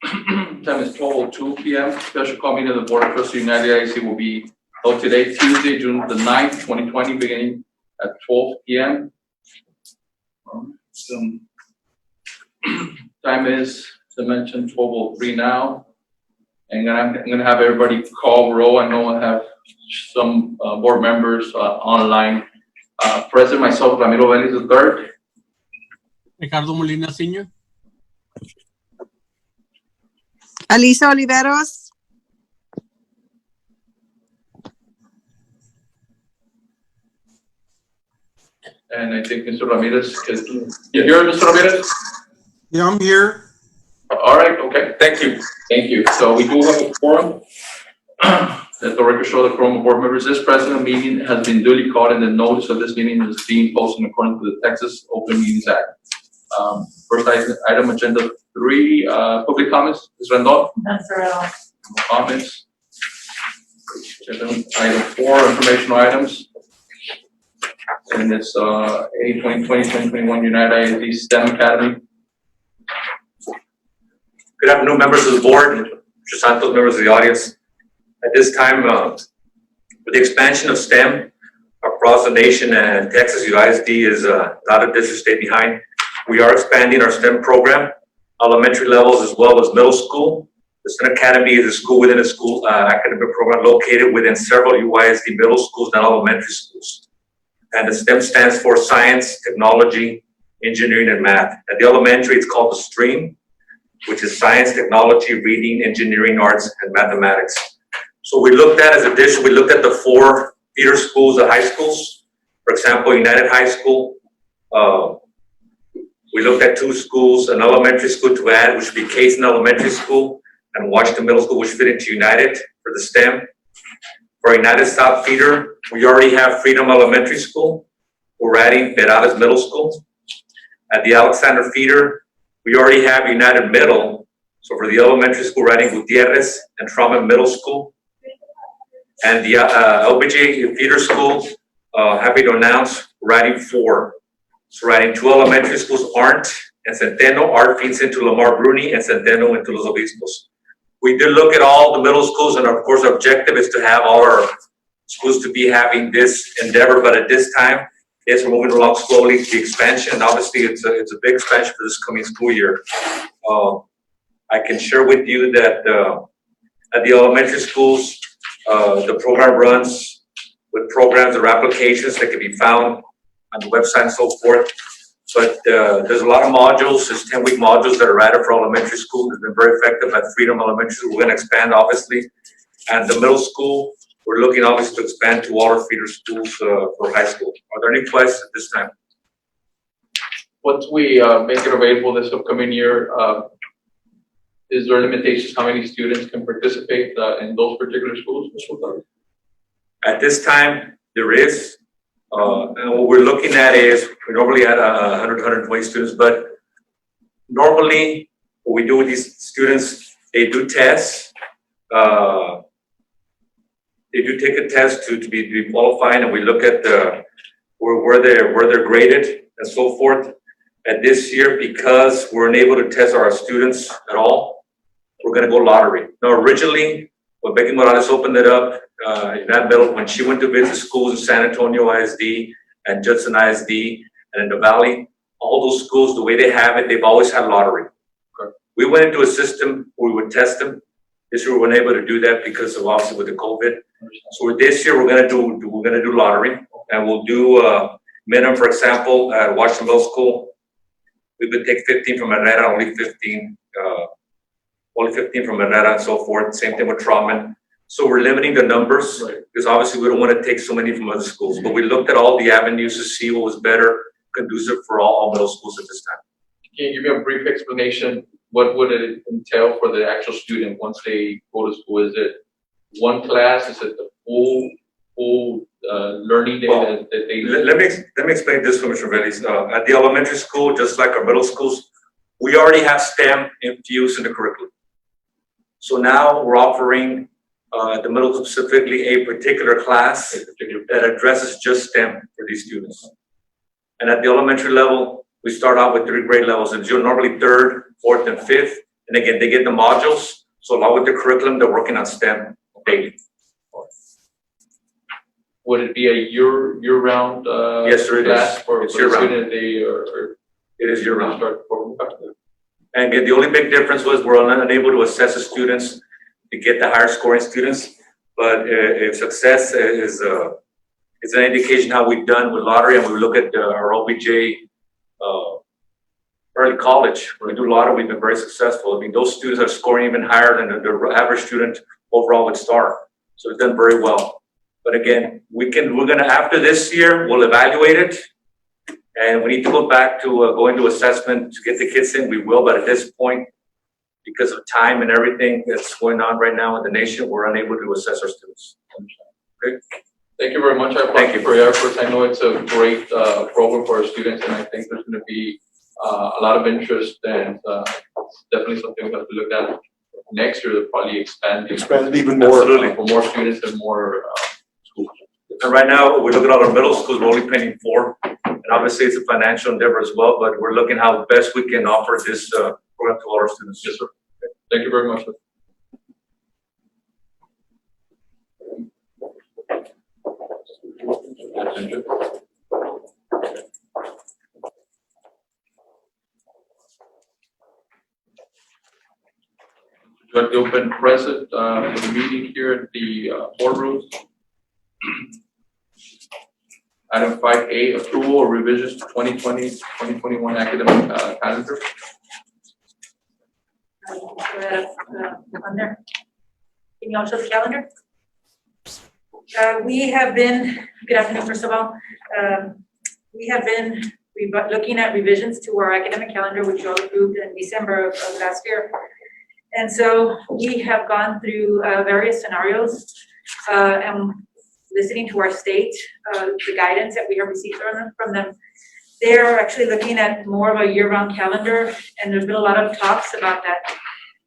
Time is 12:02 p.m. Special call meeting of the Board of Trustees of United IAC will be held today, Tuesday, June the 9th, 2020, beginning at 12 p.m. Time is, as I mentioned, 12:03 now. And I'm gonna have everybody call roll. I know I have some board members online. President, myself, Ramiro Vélez III. Ricardo Molina Sr. Alisa Oliveros. And I think Mr. Ramirez is, you here, Mr. Ramirez? Yeah, I'm here. All right, okay, thank you. Thank you. So we do have a quorum. Let the record show the quorum of board members. This present meeting has been duly called and the notice of this meeting is being posted according to the Texas Open Meetings Act. First item, agenda 3, public comments. Ms. Rendon? That's right. No comments. Item 4, informational items. And it's A 2020-2021 United ISD STEM Academy. Good afternoon, members of the board, Mr. Santos, members of the audience. At this time, with the expansion of STEM across the nation and Texas, UISD is not a district stay behind. We are expanding our STEM program, elementary levels as well as middle school. The STEM Academy is a school within a school academic program located within several UISD middle schools and elementary schools. And the STEM stands for science, technology, engineering, and math. At the elementary, it's called the STREAM, which is science, technology, reading, engineering, arts, and mathematics. So we looked at, as a district, we looked at the 4 feeder schools, the high schools. For example, United High School. We looked at 2 schools, an elementary school to add, which would be Cason Elementary School, and Washington Middle School, which fit into United for the STEM. For United South feeder, we already have Freedom Elementary School. We're adding Perales Middle School. At the Alexander feeder, we already have United Middle. So for the elementary school, we're adding Gutierrez and Trauma Middle School. And the LBJ feeder school, happy to announce, we're adding 4. So we're adding 2 elementary schools, Arndt and Centeno. Arndt feeds into Lamar Bruni and Centeno into Los Obispos. We did look at all the middle schools, and of course, our objective is to have all our schools to be having this endeavor, but at this time, yes, we're moving along slowly to the expansion. Obviously, it's a big expansion for this coming school year. I can share with you that at the elementary schools, the program runs with programs or applications that can be found on the website and so forth. But there's a lot of modules. There's 10-week modules that are added for elementary school. It's been very effective at Freedom Elementary School. We're going to expand, obviously. And the middle school, we're looking obviously to expand to all our feeder schools for high school. Are there any questions at this time? Once we make it available this upcoming year, is there limitations how many students can participate in those particular schools, Mr. Lutaro? At this time, there is. And what we're looking at is, we normally add 100, 120 students, but normally what we do with these students, they do tests. They do take a test to be qualified, and we look at where they're graded and so forth. And this year, because we're unable to test our students at all, we're going to go lottery. Now, originally, when Becky Morales opened it up, in that middle, when she went to visit schools in San Antonio ISD and Judson ISD and in the Valley, all those schools, the way they have it, they've always had lottery. Okay. We went into a system where we would test them. This year we weren't able to do that because of obviously with the COVID. So this year we're gonna do lottery, and we'll do minimum. For example, at Washington Middle School, we would take 15 from Herrera, only 15 from Herrera and so forth. Same thing with Trauman. So we're limiting the numbers, right, because obviously we don't want to take so many from other schools. But we looked at all the avenues to see what was better, conducive for all middle schools at this time. Can you give me a brief explanation? What would it entail for the actual student once they go to school? Is it one class? Is it the full learning day that they? Let me explain this for Mr. Vélez. At the elementary school, just like our middle schools, we already have STEM infused in the curriculum. So now we're offering the middle school specifically a particular class that addresses just STEM for these students. And at the elementary level, we start out with 3 grade levels, and normally 3rd, 4th, and 5th. And again, they get the modules, so along with the curriculum, they're working on STEM daily. Would it be a year-round, Yes, sir, it is. class for It's the year-round. student? They are It is year-round. start the program? And again, the only big difference was we're unable to assess the students to get the higher scoring students. But if success is an indication how we've done with lottery, and we look at our OBJ early college, when we do lottery, we've been very successful. I mean, those students are scoring even higher than the average student overall would star. So we've done very well. But again, we're gonna, after this year, we'll evaluate it. And we need to go back to go into assessment to get the kids in, we will, but at this point, because of time and everything that's going on right now in the nation, we're unable to assess our students. Okay? Thank you very much. I applaud you for your efforts. I know it's a great program for our students, and I think there's going to be a lot of interest, and it's definitely something we have to look at next year to probably expand even more. Absolutely. for more students and more schools. And right now, we look at all our middle schools, we're only paying 4. And obviously, it's a financial endeavor as well, but we're looking how best we can offer this program to all our students. Yes, sir. Thank you very much. Judge Gilpin present in the meeting here at the boardroom. Item 5A, approval or revisions to 2020-2021 academic calendar. On there. Can you all show the calendar? We have been, good afternoon, first of all. We have been looking at revisions to our academic calendar, which you all approved in December of last year. And so we have gone through various scenarios and listening to our state, the guidance that we have received from them. They're actually looking at more of a year-round calendar, and there's been a lot of talks about that.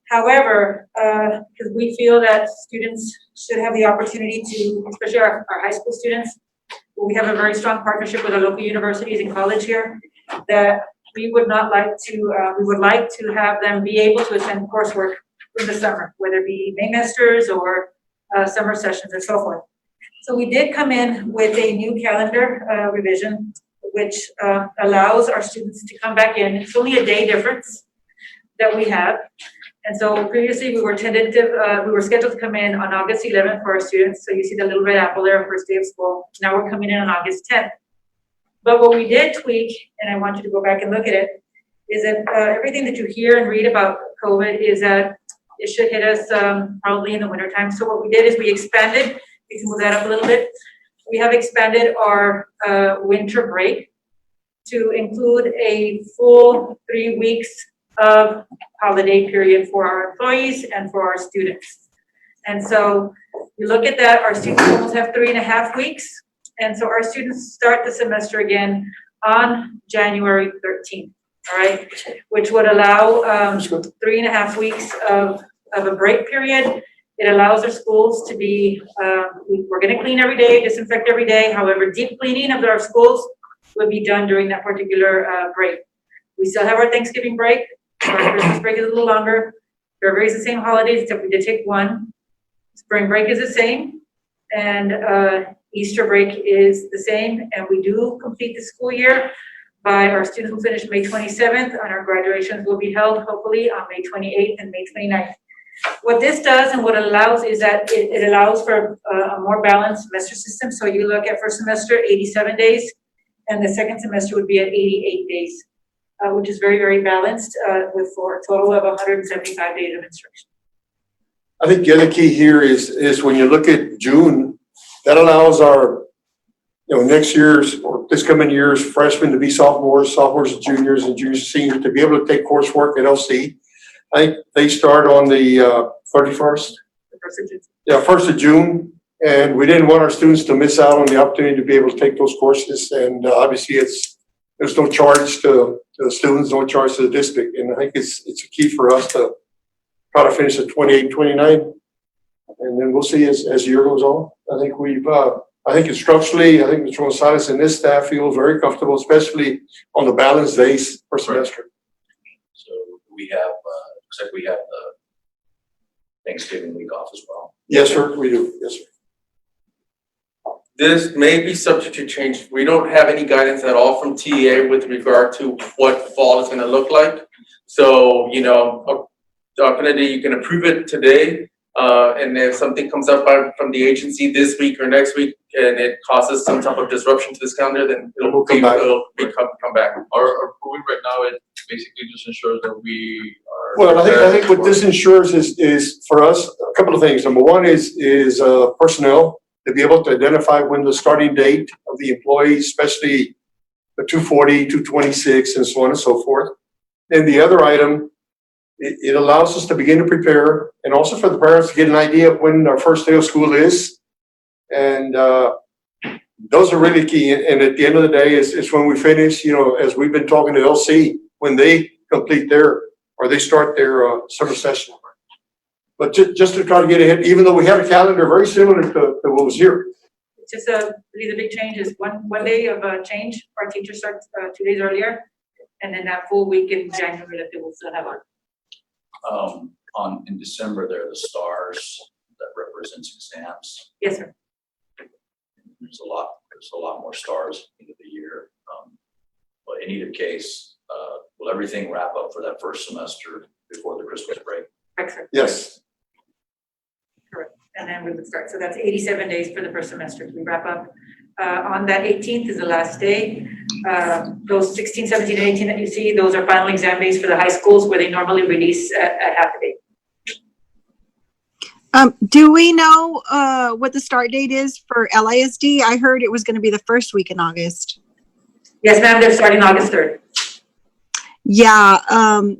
However, because we feel that students should have the opportunity to, especially our high school students, we have a very strong partnership with our local universities and college here, that we would like to have them be able to attend coursework in the summer, whether it be semesters or summer sessions and so forth. So we did come in with a new calendar revision, which allows our students to come back in. It's only a day difference that we have. And so previously we were scheduled to come in on August 11th for our students. So you see the little red apple there, first day of school. Now we're coming in on August 10th. But what we did tweak, and I want you to go back and look at it, is that everything that you hear and read about COVID is that it should hit us probably in the wintertime. So what we did is we expanded, we can move that up a little bit. We have expanded our winter break to include a full 3 weeks of holiday period for our employees and for our students. And so you look at that, our students almost have 3.5 weeks. And so our students start the semester again on January 13th, all right? Which would allow 3.5 weeks of a break period. It allows our schools to be, we're gonna clean every day, disinfect every day. However, deep cleaning of our schools will be done during that particular break. We still have our Thanksgiving break. Our Christmas break is a little longer. February is the same holidays, except we did take one. Spring break is the same. And Easter break is the same. And we do complete the school year by our students will finish May 27th, and our graduations will be held hopefully on May 28th and May 29th. What this does and what it allows is that it allows for a more balanced semester system. So you look at first semester, 87 days, and the second semester would be at 88 days, which is very, very balanced for a total of 175 days of instruction. I think the other key here is when you look at June, that allows our, next year's or this coming year's freshmen to be sophomores and juniors and seniors to be able to take coursework at LC. I think they start on the 31st. The first of June. Yeah, 1st of June. And we didn't want our students to miss out on the opportunity to be able to take those courses. And obviously there's no charge to the students, no charge to the district. And I think it's a key for us to try to finish at 28, 29. And then we'll see as the year goes on. I think structurally, I think Mr. Gonzalez and his staff feel very comfortable, especially on the balanced days per semester. So we have looks like we have the Thanksgiving week off as well. Yes, sir, we do, yes, sir. This may be subject to change. We don't have any guidance at all from TEA with regard to what fall is gonna look like. So, definitely you can approve it today. And if something comes up from the agency this week or next week and it causes some type of disruption to this calendar, then We'll come back. come back. Our approving right now, it basically just ensures that we are. Well, I think what this ensures is for us, a couple of things. Number one is personnel, to be able to identify when the starting date of the employee, especially the 240, 226, and so on and so forth. And the other item, it allows us to begin to prepare, and also for the parents to get an idea of when our first day of school is. And those are really key. And at the end of the day, is when we finish, as we've been talking to LC, when they complete they start their summer session. But just to try to get ahead, even though we have a calendar very similar to what was here. It's just really the big change is one day of change. Our teachers start 2 days earlier, and then that full week in January that they will still have on. In December, there are the stars that represents exams. Yes, sir. There's a lot more stars at the end of the year. But in either case, will everything wrap up for that first semester before the Christmas break? Correct, sir. Yes. Correct. And then we would start. So that's 87 days for the first semester. We wrap up. On that 18th is the last day. Those 16, 17, and 18 that you see, those are final exam days for the high schools where they normally release at half a day. Do we know what the start date is for LISD? I heard it was going to be the first week in August. Yes, ma'am, they're starting August 3rd. Yeah.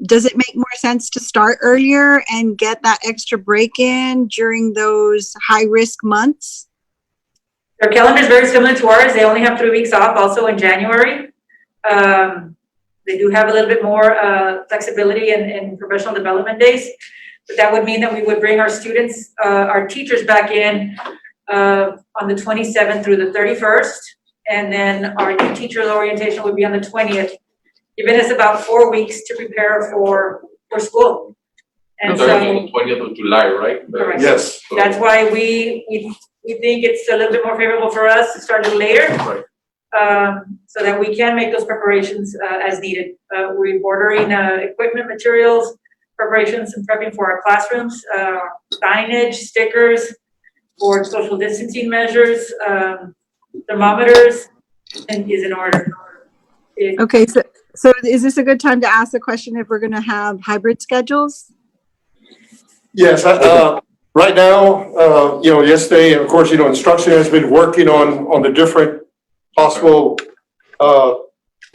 Does it make more sense to start earlier and get that extra break in during those high risk months? Their calendar is very similar to ours. They only have 3 weeks off also in January. They do have a little bit more flexibility in professional development days. But that would mean that we would bring our students, our teachers back in on the 27th through the 31st. And then our new teacher orientation would be on the 20th, giving us about 4 weeks to prepare for school. And Starting on so, the 20th of July, right? Correct. Yes. So- that's why we think it's a little bit more favorable for us to start a little later. Right. So that we can make those preparations as needed. We're ordering equipment, materials, preparations and prepping for our classrooms, signage, stickers for social distancing measures, thermometers, and is in order. Okay. So is this a good time to ask the question if we're going to have hybrid schedules? Yes, right now, yesterday, and of course, instruction has been working on the different possible,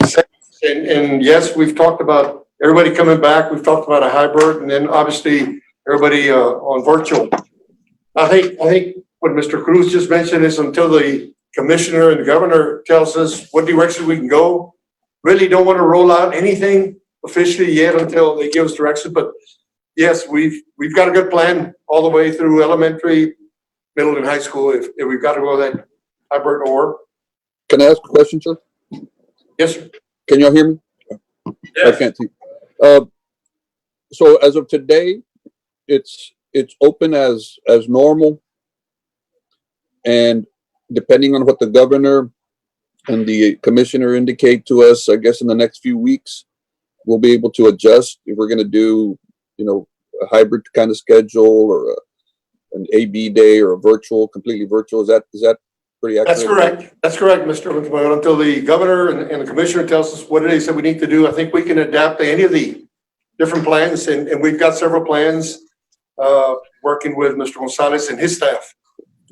segments. And yes, we've talked about everybody coming back. We've talked about a hybrid, and then obviously everybody, on virtual. I think what Mr. Cruz just mentioned is until the commissioner and the governor tells us what direction we can go, really don't want to roll out anything officially yet until they give us direction, but yes, we've got a good plan all the way through elementary, middle, and high school. If we've got to go that hybrid or. Can I ask a question, sir? Yes, sir. Can y'all hear me? I can't see. So as of today, it's open as normal. And depending on what the governor and the commissioner indicate to us, I guess in the next few weeks, we'll be able to adjust if we're going to do, a hybrid kind of schedule or an AB day or a completely virtual. Is that pretty accurate? That's correct, Mr. Montemayor. Until the governor and the commissioner tells us what it is that we need to do, I think we can adapt to any of the different plans, and we've got several plans, working with Mr. Gonzalez and his staff.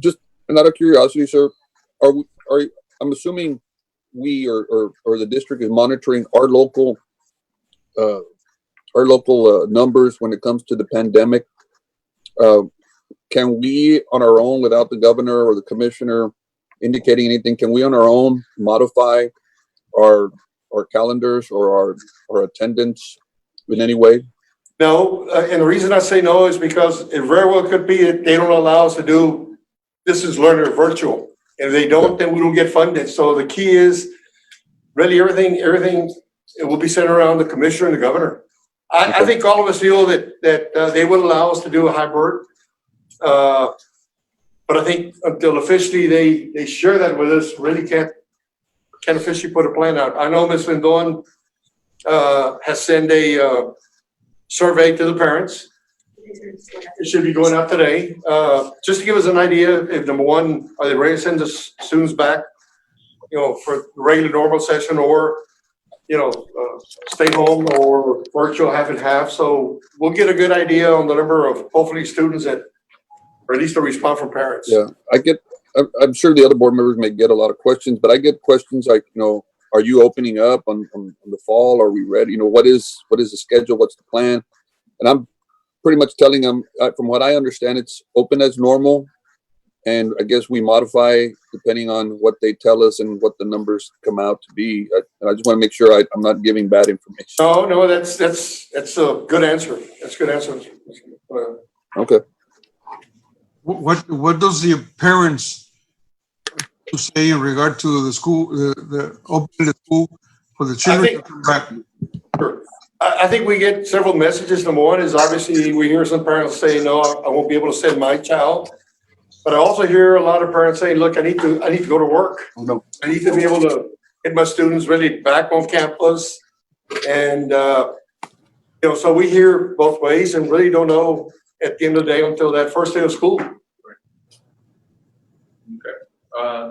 Just out of curiosity, sir, I'm assuming we or the district is monitoring our local numbers when it comes to the pandemic. Can we on our own, without the governor or the commissioner indicating anything, can we on our own modify our calendars or our attendance in any way? No, and the reason I say no is because it very well could be that they don't allow us to do distance learning virtual. And if they don't, then we don't get funded. So the key is really everything, it will be centered around the commissioner and the governor. I think all of us feel that they would allow us to do a hybrid. But I think until officially they share that with us, really can't officially put a plan out. I know Ms. Lindon has sent a survey to the parents. It should be going out today. Just to give us an idea, if number one, are they ready to send the students back, for the regular normal session, or, stay home, or virtual half and half? So we'll get a good idea on the number of hopefully students that, or at least a response from parents. Yeah, I'm sure the other board members may get a lot of questions, but I get questions like, are you opening up on the fall? Are we ready? What is the schedule? What's the plan? And I'm pretty much telling them, from what I understand, it's open as normal. And I guess we modify depending on what they tell us and what the numbers come out to be. And I just want to make sure I'm not giving bad information. No, that's a good answer. That's a good answer. Okay. What does the parents say in regard to the school, the opening the school for the children to come back? Sure. I think we get several messages. Number one is obviously we hear some parents say, no, I won't be able to send my child. But I also hear a lot of parents saying, look, I need to go to work. No. I need to be able to get my students really back on campus. And, so we hear both ways and really don't know at the end of the day until that first day of school. Okay.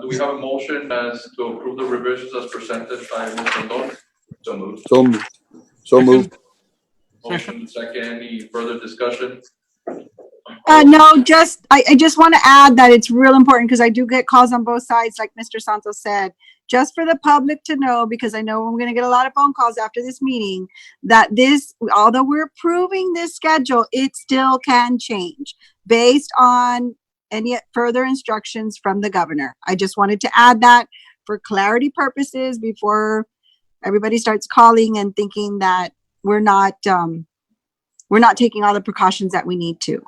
Do we have a motion as to approve the revisions as presented by Ms. Lindon? So moved. So moved. Motion second. Any further discussion? No, I just want to add that it's real important because I do get calls on both sides, like Mr. Santos said, just for the public to know, because I know I'm going to get a lot of phone calls after this meeting, that although we're approving this schedule, it still can change based on any further instructions from the governor. I just wanted to add that for clarity purposes before everybody starts calling and thinking that we're not taking all the precautions that we need to.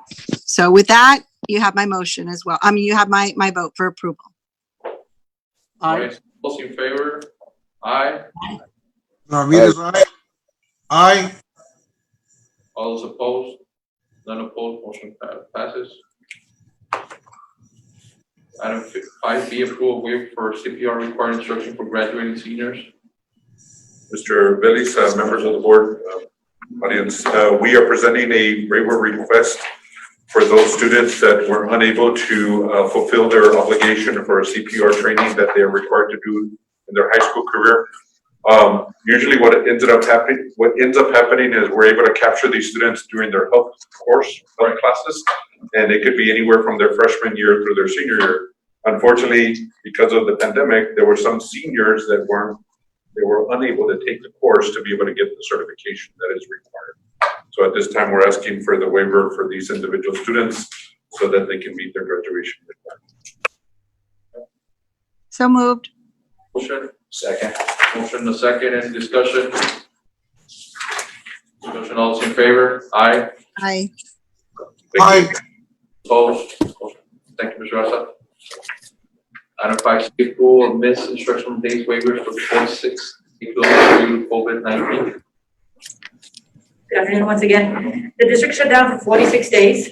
So with that, you have my motion as well. You have my vote for approval. All right, those in favor? Aye. Ramirez, aye. Aye. All those opposed? None opposed, motion passes. Item 5B, approval waiver for CPR required instruction for graduating seniors. Mr. Billy's, members of the board, audience, we are presenting a waiver request for those students that were unable to fulfill their obligation for a CPR training that they are required to do in their high school career. Usually what ends up happening is we're able to capture these students during their health classes, and it could be anywhere from their freshman year through their senior year. Unfortunately, because of the pandemic, there were some seniors that were unable to take the course to be able to get the certification that is required. So at this time, we're asking for the waiver for these individual students so that they can meet their graduation requirements. So moved. Motion, Second. motion the second, and discussion. Discussion, all those in favor? Aye. Aye. Thank you. Opposed? Thank you, Mr. Rasa. Item 5C, approval of missed instructional days waivers for course 6, including COVID-19. Good afternoon once again. The district shut down for 46 days,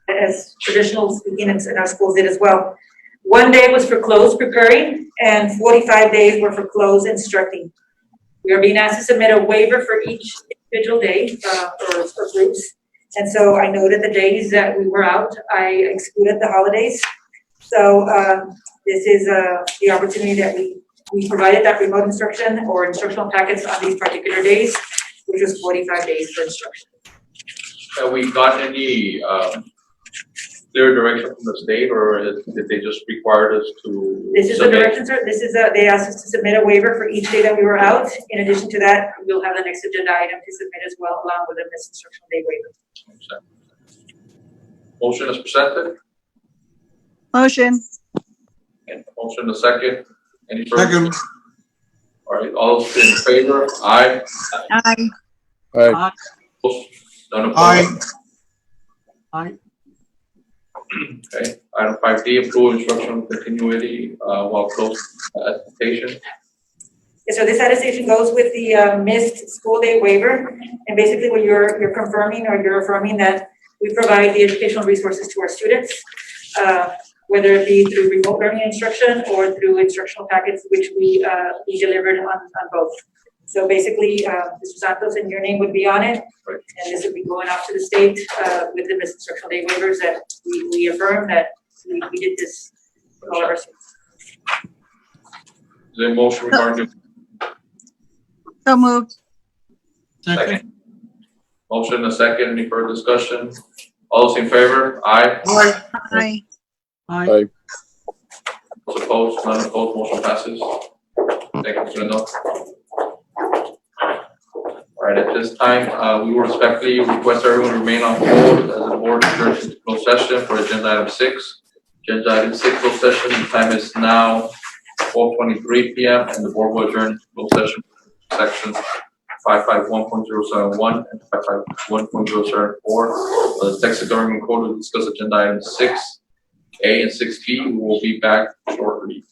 as traditional speaking in our schools did as well. 1 day was for closed preparing and 45 days were for closed instructing. We are being asked to submit a waiver for each individual day or groups. And so I noted the days that we were out. I excluded the holidays. So this is the opportunity that we provided that remote instruction or instructional packets on these particular days, which was 45 days for instruction. Have we gotten any clear direction from the state, or did they just require us to? This is the direction, sir. This is they asked us to submit a waiver for each day that we were out. In addition to that, we'll have the next agenda item to submit as well, along with a missed instructional day waiver. Motion is presented. Motion. And motion the second. Any further? Second. All right, all those in favor? Aye. Aye. Aye. Opposed? None opposed? Aye. Aye. Okay, item 5D, approve instructional continuity while closed attestation. So this attestation goes with the missed school day waiver. And basically what you're confirming or you're affirming that we provide the educational resources to our students, whether it be through remote learning instruction or through instructional packets, which we delivered on both. So basically, Mr. Santos, and your name would be on it. Right. And this would be going off to the state with the missed instructional day waivers that we affirm that we did this for all of our students. Is there a motion regarding So moved. Second. motion and a second? Any further discussion? All those in favor? Aye. Aye. Aye. Those opposed? None opposed? Motion passes. Thank you, Mr. Lindell. All right, at this time, we will respectfully request everyone to remain on hold as the board adjourns into closed session for agenda item 6. Agenda item 6, closed session, the time is now 12:23 p.m. and the board will adjourn to closed session sections 551.071 and 551.074 of the Texas Government Code to discuss agenda items 6A and 6B. We will be back shortly.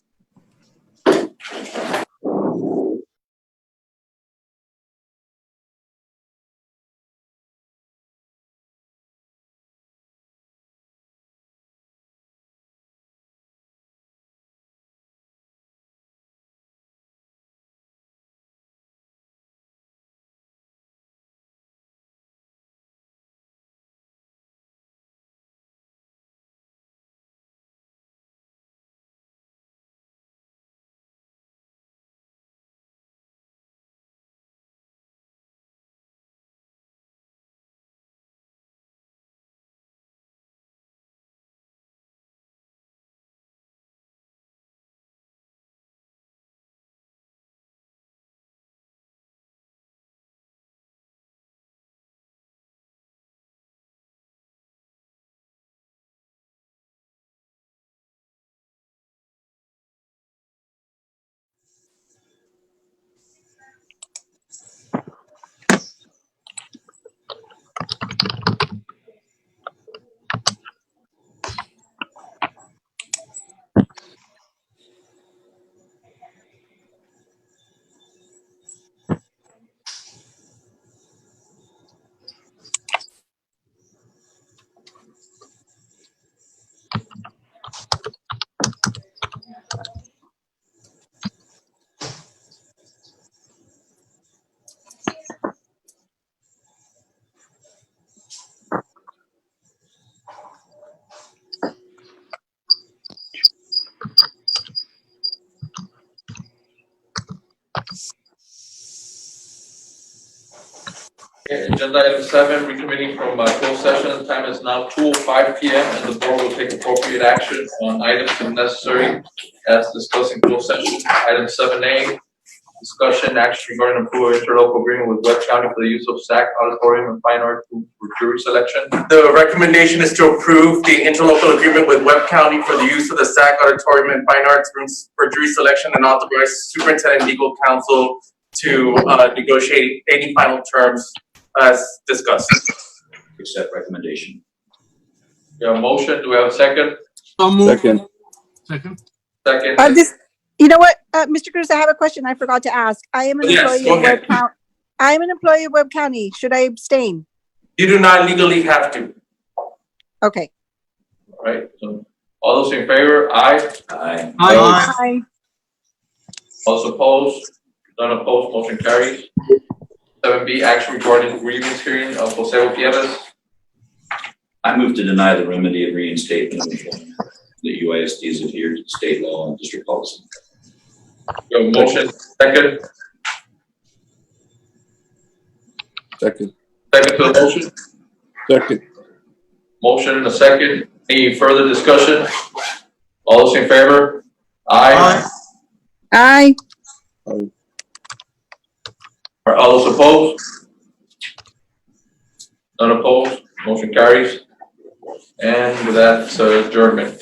Okay, agenda item 7, reconvening from closed session. The time is now 2:05 p.m. and the board will take appropriate action on items if necessary as discussed in closed session. Item 7A, discussion action regarding approval of interlocal agreement with Webb County for the use of SAC Auditorium and Fine Arts for jury selection. The recommendation is to approve the interlocal agreement with Webb County for the use of the SAC Auditorium and Fine Arts rooms for jury selection and authorize superintendent legal counsel to negotiate any final terms as discussed. Accept recommendation. We have a motion. Do we have a second? So moved. Second. Second. Second. You know what, Mr. Cruz, I have a question I forgot to ask. I am an Yes, employee go of Webb ahead. County. I am an employee of Webb County. Should I abstain? You do not legally have to. Okay. All right. So all those in favor? Aye. Aye. Aye. Aye. All those opposed? None opposed. Motion carries. 7B, action regarding grievance hearing of Jose Gutierrez. I move to deny the remedy of reinstatement of employment. The UISD is adhered to state law and district policy. We have a motion. Second. Second. Second to the motion. Second. Motion and a second. Any further discussion? All those in favor? Aye. Aye. Are all those opposed? None opposed? Motion carries. And with that, adjournment.